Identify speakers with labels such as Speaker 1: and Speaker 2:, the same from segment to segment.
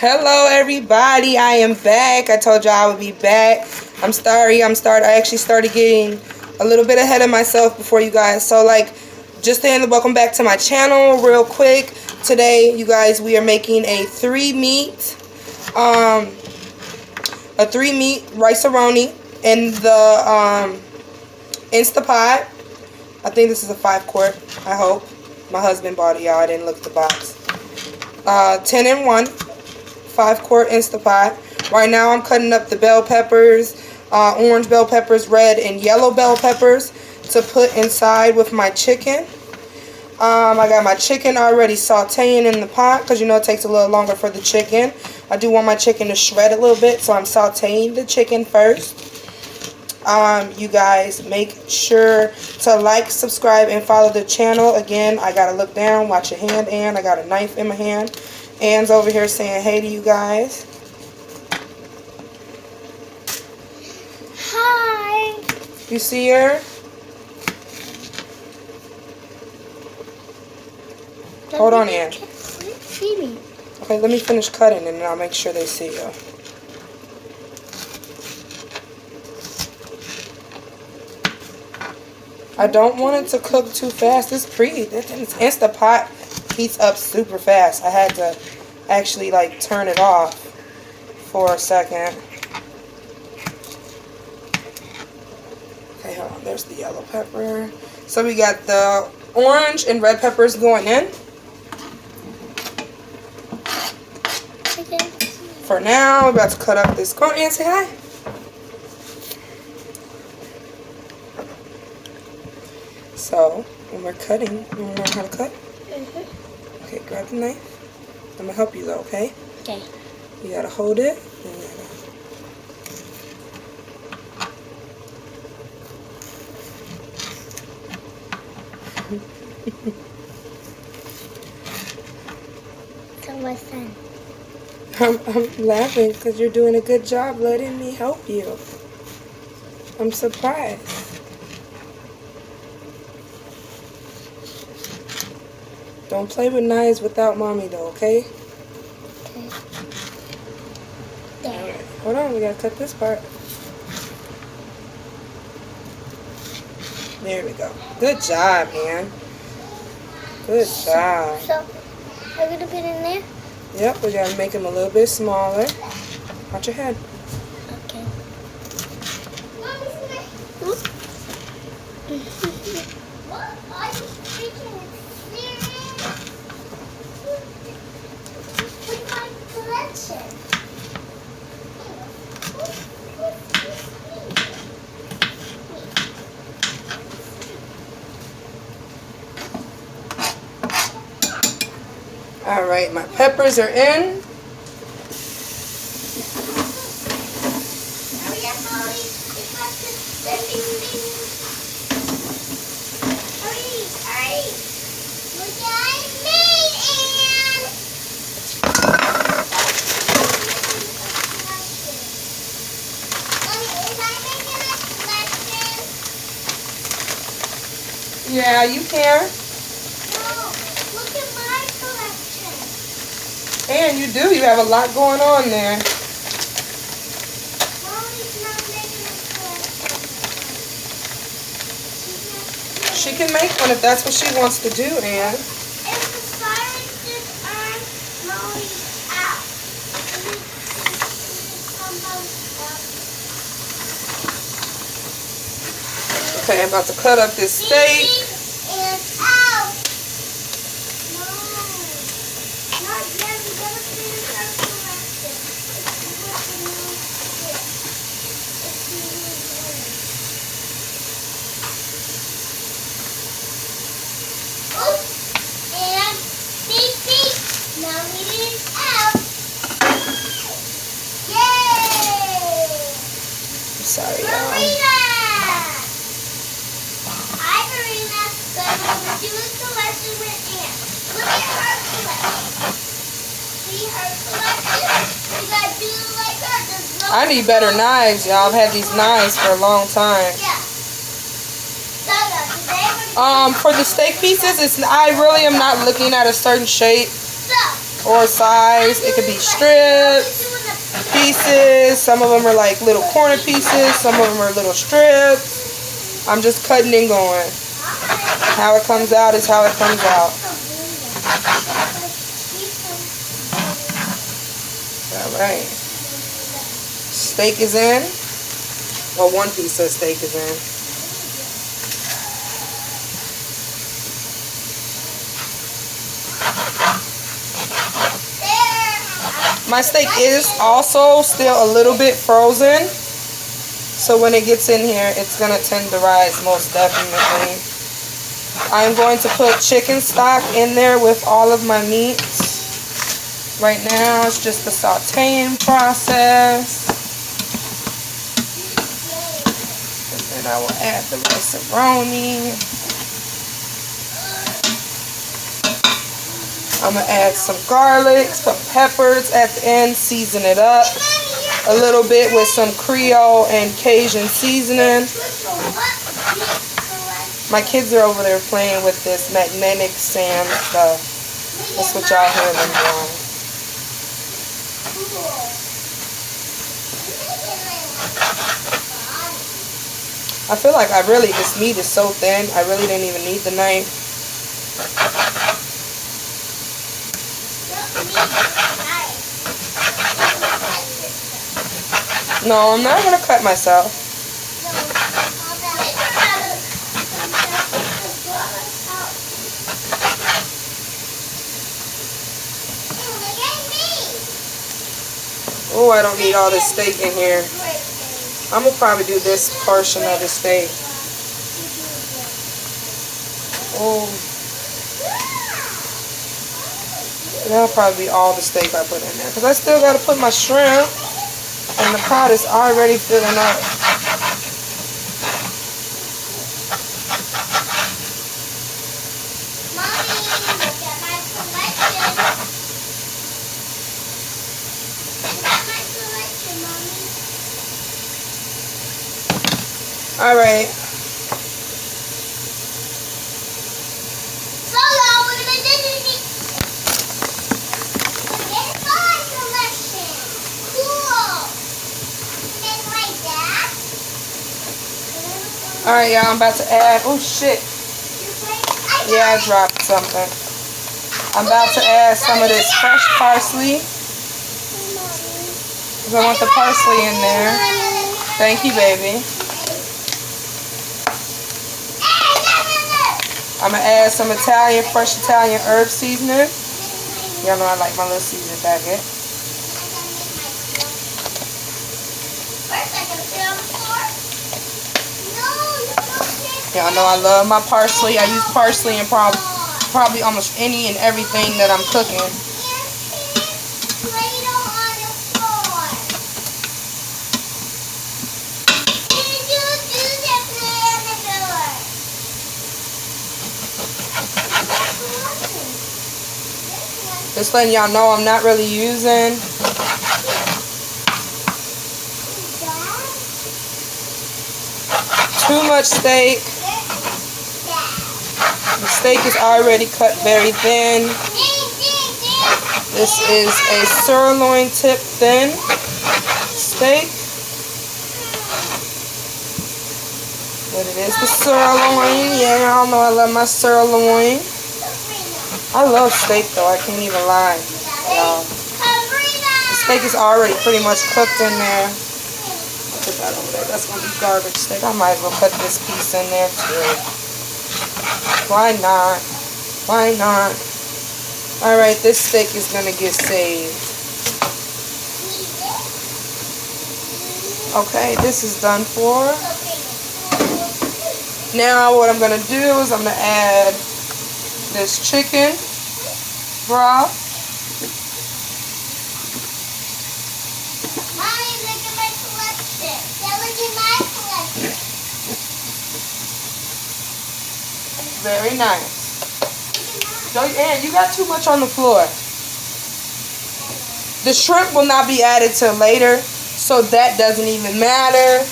Speaker 1: Hello everybody, I am back. I told y'all I would be back. I'm sorry, I actually started getting a little bit ahead of myself before you guys. So just saying, welcome back to my channel real quick. Today, you guys, we are making a 3-meat rice-a-roni in the Instapot. I think this is a 5-quart, I hope. My husband bought it, y'all. I didn't look at the box. 10 in 1. 5-quart Instapot. Right now I'm cutting up the bell peppers, orange bell peppers, red and yellow bell peppers to put inside with my chicken. I got my chicken already sauteing in the pot because you know it takes a little longer for the chicken. I do want my chicken to shred a little bit, so I'm sauteing the chicken first. You guys make sure to like, subscribe, and follow the channel. Again, I gotta look down, watch your hand, and I got a knife in my hand. Anne's over here saying hey to you guys.
Speaker 2: Hi.
Speaker 1: You see her? Hold on, Anne. Okay, let me finish cutting and then I'll make sure they see you. I don't want it to cook too fast. It's Instapot heats up super fast. I had to actually turn it off for a second. Okay, hold on. There's the yellow pepper. So we got the orange and red peppers going in.
Speaker 2: Okay.
Speaker 1: For now, we're about to cut up this corn. And say hi. So, when we're cutting, you want to learn how to cut?
Speaker 2: Mm-hmm.
Speaker 1: Okay, grab the knife. I'm going to help you though, okay?
Speaker 2: Okay.
Speaker 1: You got to hold it.
Speaker 2: Tell my son.
Speaker 1: I'm laughing because you're doing a good job letting me help you. I'm surprised. Don't play with knives without mommy though, okay?
Speaker 2: Okay.
Speaker 1: Alright, hold on, we gotta cut this part. There we go. Good job, Ann. Good job.
Speaker 2: So, I'm gonna put it in there?
Speaker 1: Yep, we gotta make them a little bit smaller. Watch your head.
Speaker 2: Okay. What are you speaking? With my collection.
Speaker 1: Alright, my peppers are in.
Speaker 2: Hurry up, Molly. It's like the ding, ding. Hurry. Look what I made, Anne. Mommy, is I making a collection?
Speaker 1: Yeah, you can.
Speaker 2: No, look at my collection.
Speaker 1: And you do. You have a lot going on there.
Speaker 2: Mommy's not making a collection.
Speaker 1: She can make one if that's what she wants to do, Ann.
Speaker 2: If the silences on Molly's out.
Speaker 1: Okay, I'm about to cut up this steak.
Speaker 2: And out. No. Not yet. We gotta finish our collection. Oh, and beep. Now it is out. Yay!
Speaker 1: I'm sorry, y'all.
Speaker 2: Marina! Hi, Marina. So I'm going to do a collection with Anne. Look at her collection. See her collection? You got to do it like her. There's no
Speaker 1: I need better knives, y'all. I've had these knives for a long time.
Speaker 2: Yeah. So, today we're
Speaker 1: For the steak pieces, I really am not looking at a certain shape.
Speaker 2: So,
Speaker 1: or size. It could be strips, pieces. Some of them are like little corner pieces. Some of them are little strips. I'm just cutting and going. How it comes out is how it comes out. Alright. Steak is in. Well, one piece of steak is in. My steak is also still a little bit frozen. So when it gets in here, it's going to tenderize most definitely. I'm going to put chicken stock in there with all of my meats. Right now, it's just the sauteing process. And then I will add the rice-a-roni. I'm going to add some garlic, some peppers at the end, season it up a little bit with some Creole and Cajun seasoning. My kids are over there playing with this magnetic sand stuff. That's what y'all hear them doing. I feel like this meat is so thin, I really didn't even need the knife. No, I'm not going to cut myself. Oh, I don't need all this steak in here. I'm going to probably do this portion of the steak. Oh. That'll probably be all the steak I put in there. Because I still got to put my shrimp. And the pot is already filling up.
Speaker 2: Mommy, look at my collection. Look at my collection, Mommy.
Speaker 1: Alright.
Speaker 2: Solo, we're gonna do this. It's my collection. Cool. Make like that.
Speaker 1: Alright, y'all, I'm about to add. Oh, shit. Yeah, I dropped something. I'm about to add some of this fresh parsley. Because I want the parsley in there. Thank you, baby. I'm going to add some fresh Italian herb seasoning. Y'all know I like my little seasoning packet. Y'all know I love my parsley. I use parsley in probably almost any and everything that I'm cooking. Just letting y'all know I'm not really using too much steak. The steak is already cut very thin. This is a sirloin tip thin steak. But it is the sirloin. Yeah, y'all know I love my sirloin. I love steak though, I can't even lie. Y'all. The steak is already pretty much cooked in there. I'll put that over there. That's going to be garbage steak. I might as well cut this piece in there too. Why not? Why not? Alright, this steak is going to get saved. Okay, this is done for. Now what I'm going to do is I'm going to add this chicken broth.
Speaker 2: Mommy, look at my collection. Yeah, look at my collection.
Speaker 1: Very nice. And you got too much on the floor. The shrimp will not be added till later, so that doesn't even matter.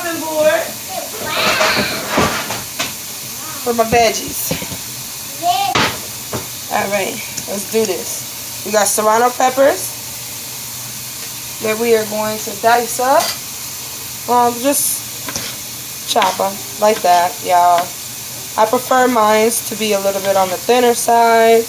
Speaker 1: chopping board for my veggies. Alright, let's do this. We got serrano peppers that we are going to dice up. Just chop them like that, y'all. I prefer mine to be a little bit on the thinner side.